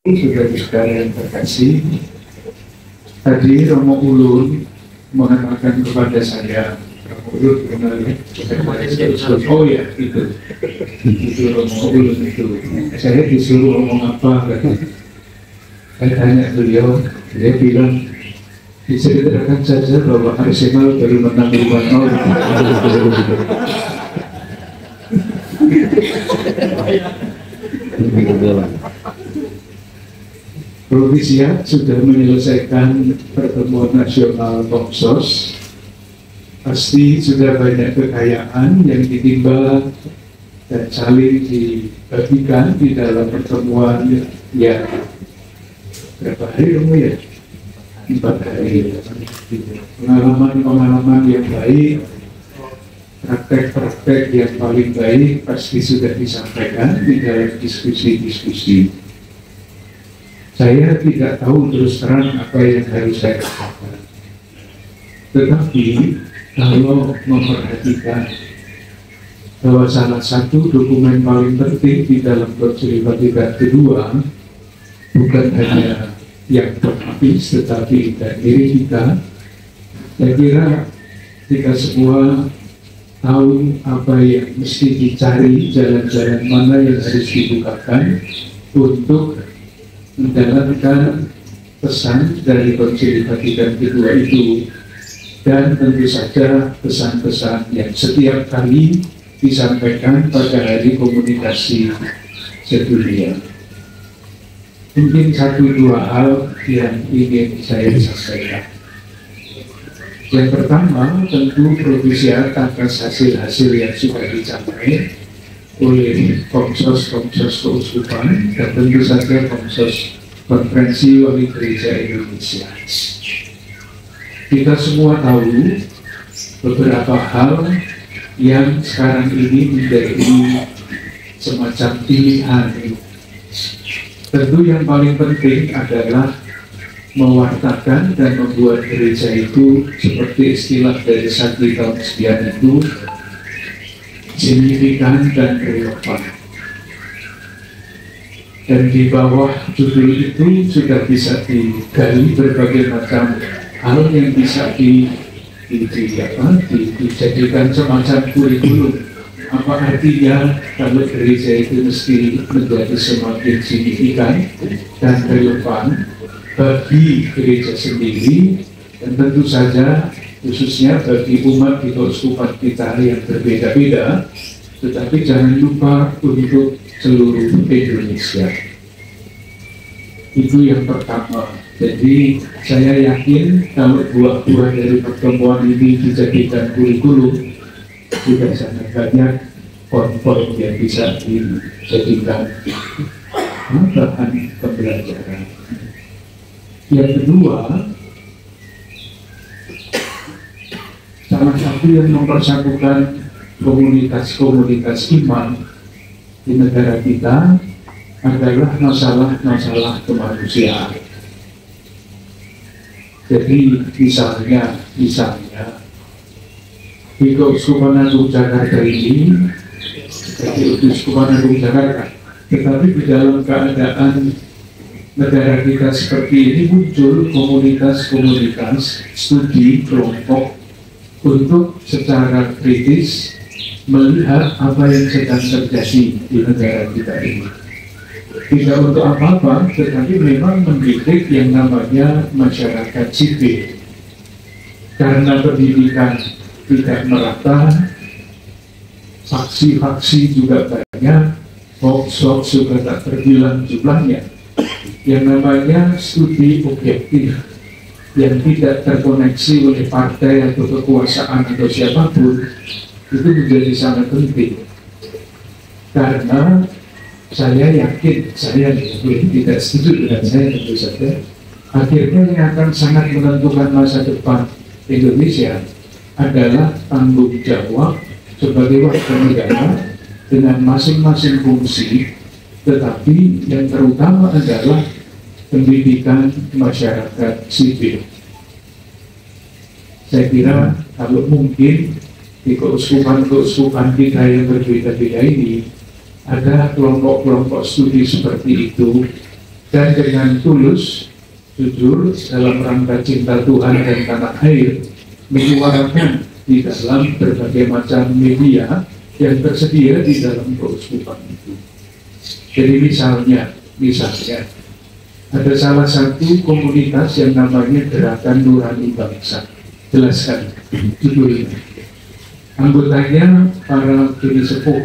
Saudara-saudara yang terkasih, tadi Romo Ulun mengatakan kepada saya, Romo Ulun kenal ya? Oh ya, itu Romo Ulun itu. Saya disuruh ngomong apa? Saya tanya beliau, dia bilang, diceritakan saja bahwa Arsenal baru menang 5-0. Provisiat sudah menyelesaikan pertemuan nasional Komsos, pasti sudah banyak kekayaan yang ditimba dan saling dibagikan di dalam pertemuan yang berapa hari kamu ya? 4 hari. Pengalaman-pengalaman yang baik, praktek-praktek yang paling baik pasti sudah disampaikan di dalam diskusi-diskusi. Saya tidak tahu terus terang apa yang harus saya katakan. Tetapi kalau memperhatikan bahwa salah satu dokumen paling penting di dalam Konsili Vatikan kedua bukan hanya yang berlapis tetapi dan diri kita, saya kira kita semua tahu apa yang mesti dicari, jalan-jalan mana yang harus dibukakan untuk menjalankan pesan dari Konsili Vatikan kedua itu, dan tentu saja pesan-pesan yang setiap kali disampaikan pada hari komunikasi sedunia. Mungkin 1-2 hal yang ingin saya sampaikan. Yang pertama, tentu provisiat atas hasil-hasil yang sudah dicapai oleh Komsos Keuskupan dan tentu saja Komsos Konferensi Wali Gereja Indonesia. Kita semua tahu beberapa hal yang sekarang ini menjadi semacam pilihan. Tentu yang paling penting adalah mewartakan dan membuat gereja itu seperti istilah dari Sakti tahun sekian itu signifikan dan relevan. Dan di bawah judul itu sudah bisa digali berbagai macam hal yang bisa dijadikan semacam kurikulum. Apa artinya kalau gereja itu mesti menjadi semakin signifikan dan relevan bagi gereja sendiri, dan tentu saja khususnya bagi umat di keuskupan kita yang berbeda-beda, tetapi jangan lupa untuk seluruh Indonesia. Itu yang pertama. Jadi saya yakin kalau buah-buah dari pertemuan ini dijadikan kurikulum, juga sangat banyak poin-poin yang bisa dijadikan bahan pembelajaran. Yang kedua, salah satu yang mempersatukan komunitas-komunitas iman di negara kita adalah masalah-masalah kemanusiaan. Jadi misalnya di Keuskupan Agung Jakarta ini, tetapi di dalam keadaan negara kita seperti ini muncul komunitas-komunitas studi kelompok untuk secara kritis melihat apa yang sedang terjadi di negara kita ini. Tidak untuk apa-apa, tetapi memang mendidik yang namanya masyarakat sipil. Karena pendidikan tidak merata, faksi-faksi juga banyak, hoax-hoax juga tak terbilang jumlahnya. Yang namanya studi objektif yang tidak terkoneksi oleh partai atau kekuasaan atau siapapun, itu menjadi sangat penting. Karena saya yakin, saya tidak setuju dengan saya tentu saja, akhirnya yang akan sangat menentukan masa depan Indonesia adalah tanggung jawab sebagai warga negara dengan masing-masing fungsi, tetapi yang terutama adalah pendidikan masyarakat sipil. Saya kira kalau mungkin di keuskupan kita yang berbeda-beda ini ada kelompok-kelompok studi seperti itu dan dengan tulus, jujur dalam rangka cinta Tuhan dan tanah air, menyuarakan di dalam berbagai macam media yang tersedia di dalam keuskupan itu. Jadi misalnya ada salah satu komunitas yang namanya Gerakan Nurani Bangsa. Jelaskan judulnya. Anggotanya para kini sepuh,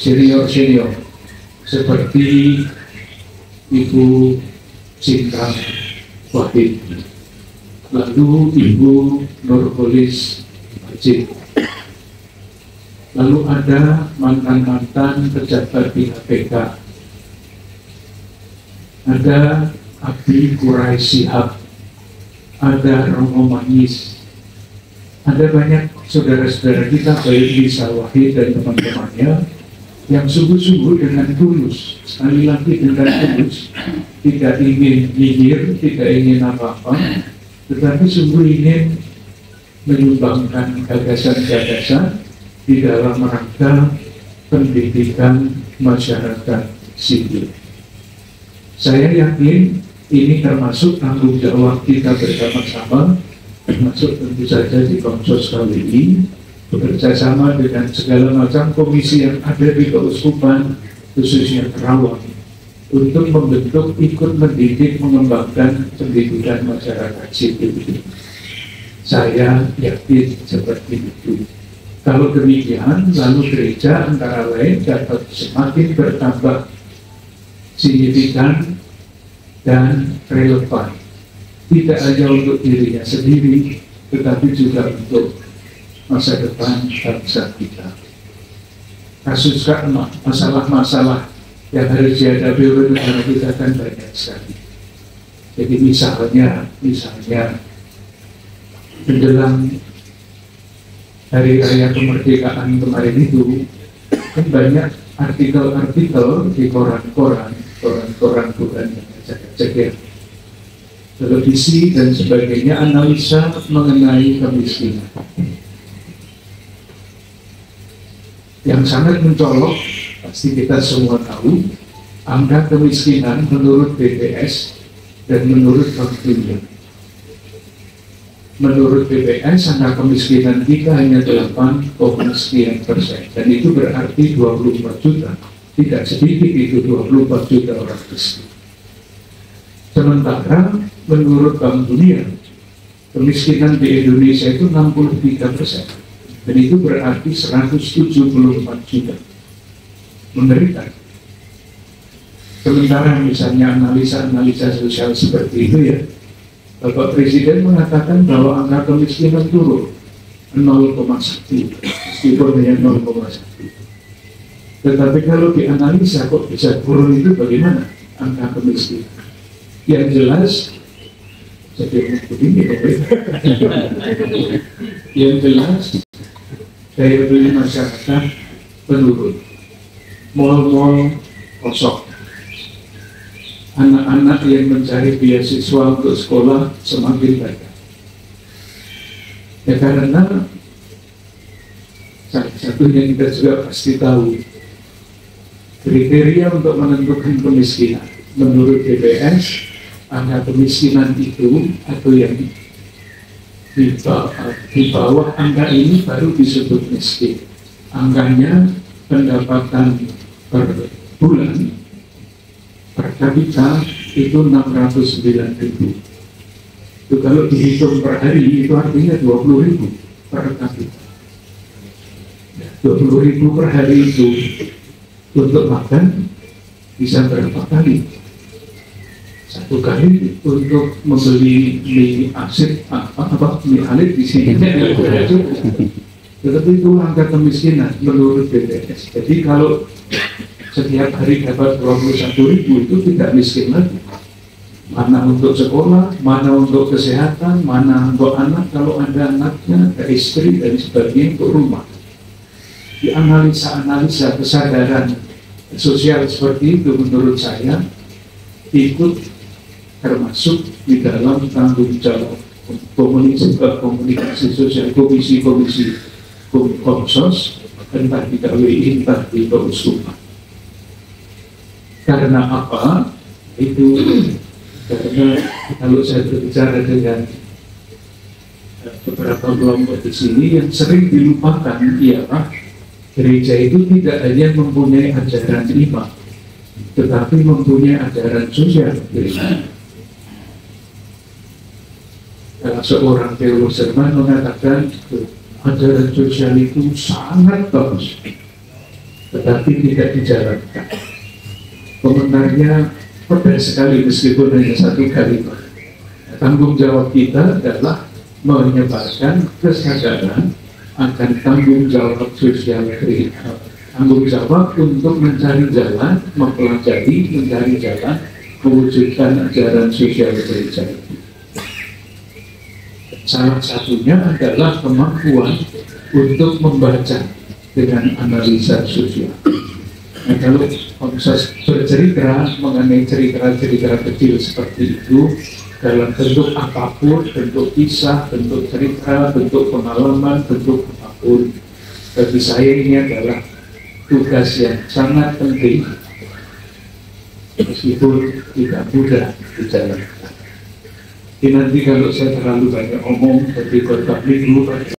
senior seperti Ibu Sinta Wahid, lalu Ibu Nurholis Majid, lalu ada mantan-mantan pejabat di KPK, ada Abdi Kurai Shihab, ada Romo Mangis, ada banyak saudara-saudara kita baik Lisa Wahid dan teman-temannya yang sungguh-sungguh dengan tulus, sekali lagi dengan tulus, tidak ingin nyinyir, tidak ingin apa-apa, tetapi sungguh ingin menyumbangkan gagasan-gagasan di dalam rangka pendidikan masyarakat sipil. Saya yakin ini termasuk tanggung jawab kita bersama-sama, termasuk tentu saja di Komsos kali ini, bekerja sama dengan segala macam komisi yang ada di keuskupan, khususnya Kerawang, untuk membentuk, ikut mendidik, mengembangkan pendidikan masyarakat sipil. Saya yakin seperti itu. Kalau demikian, lalu gereja antara lain dapat semakin bertambah signifikan dan relevan, tidak hanya untuk dirinya sendiri, tetapi juga untuk masa depan bangsa kita. Kasus masalah-masalah yang harus dihadapi oleh negara kita kan banyak sekali. Jadi misalnya menjelang Hari Raya Kemerdekaan kemarin itu kan banyak artikel-artikel di koran-koran bukan cek televisi dan sebagainya, analisa mengenai kemiskinan yang sangat mencolok. Pasti kita semua tahu angka kemiskinan menurut BPS dan menurut Bank Dunia. Menurut BPS, angka kemiskinan kita hanya 8,sekian persen, dan itu berarti 24 juta. Tidak sedikit itu, 24 juta orang miskin. Sementara menurut Bank Dunia, kemiskinan di Indonesia itu 63%, dan itu berarti 174 juta. Mengerikan. Sementara misalnya analisa sosial seperti itu ya, Bapak Presiden mengatakan bahwa angka kemiskinan turun 0,1, meskipun hanya 0,1. Tetapi kalau dianalisa kok bisa turun, itu bagaimana angka kemiskinan? Yang jelas, yang jelas daya beli masyarakat menurun, mal-mal kosong, anak-anak yang mencari beasiswa untuk sekolah semakin banyak. Ya karena salah satunya kita juga pasti tahu, kriteria untuk menentukan kemiskinan menurut BPS, angka kemiskinan itu atau yang di bawah angka ini baru disebut miskin. Angkanya pendapatan per bulan per kapita itu 609.000. Itu kalau dihitung per hari itu artinya 20.000 per kapita. 20.000 per hari itu untuk makan bisa berapa kali? Satu kali untuk membeli mie asid mie alit di sini. Tetapi itu angka kemiskinan menurut BPS. Jadi kalau setiap hari dapat 21.000 itu tidak miskin lagi. Mana untuk sekolah, mana untuk kesehatan, mana untuk anak kalau ada anaknya, ada istri dan sebagainya, untuk rumah. Di analisa kesadaran sosial seperti itu menurut saya ikut termasuk di dalam tanggung jawab komunikasi sosial komisi Komsos, entah di KWI, entah di keuskupan. Karena apa? Itu karena kalau saya berbicara dengan beberapa kelompok di sini yang sering dilupakan ialah gereja itu tidak hanya mempunyai ajaran iman, tetapi mempunyai ajaran sosial. Seorang teolog Jerman mengatakan ajaran sosial itu sangat bagus, tetapi tidak dijalankan. Komentarnya pedas sekali meskipun hanya satu kalimat. Tanggung jawab kita adalah menyebarkan kesadaran akan tanggung jawab sosial gereja, tanggung jawab untuk mencari jalan, mempelajari, mencari jalan, mewujudkan ajaran sosial gereja. Salah satunya adalah kemampuan untuk membaca dengan analisa sosial. Nah, kalau saya bercerita mengenai cerita-cerita kecil seperti itu dalam bentuk apapun, bentuk kisah, bentuk cerita, bentuk pengalaman, bentuk apapun, bagi saya ini adalah tugas yang sangat penting meskipun tidak mudah dijalankan. Nanti kalau saya terlalu banyak omong, berikut minggu